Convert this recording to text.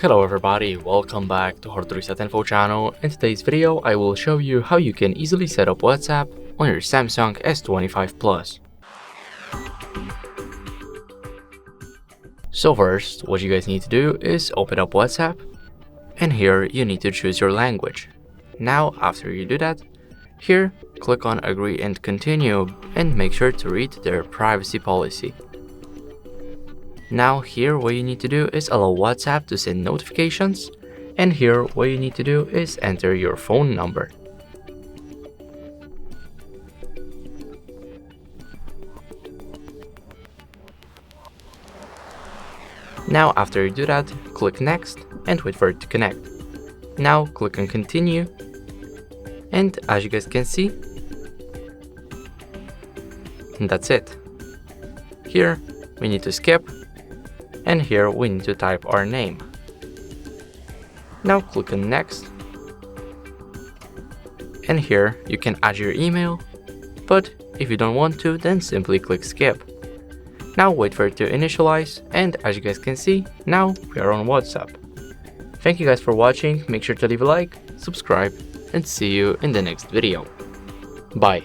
Hello everybody, welcome back to HardReset.Info channel. In today's video, I will show you how you can easily set up WhatsApp on your Samsung S25 Plus. So first, what you guys need to do is open up WhatsApp, and here you need to choose your language. Now, after you do that, here, click on Agree and Continue and make sure to read their privacy policy. Now here what you need to do is allow WhatsApp to send notifications, and here what you need to do is enter your phone number. Now after you do that, click Next and wait for it to connect. Now click on Continue, and as you guys can see, that's it. Here we need to skip, and here we need to type our name. Now click on Next, and here you can add your email, but if you don't want to, then simply click Skip. Now wait for it to initialize, and as you guys can see, now we are on WhatsApp. Thank you guys for watching, make sure to leave a like, subscribe, and see you in the next video. Bye.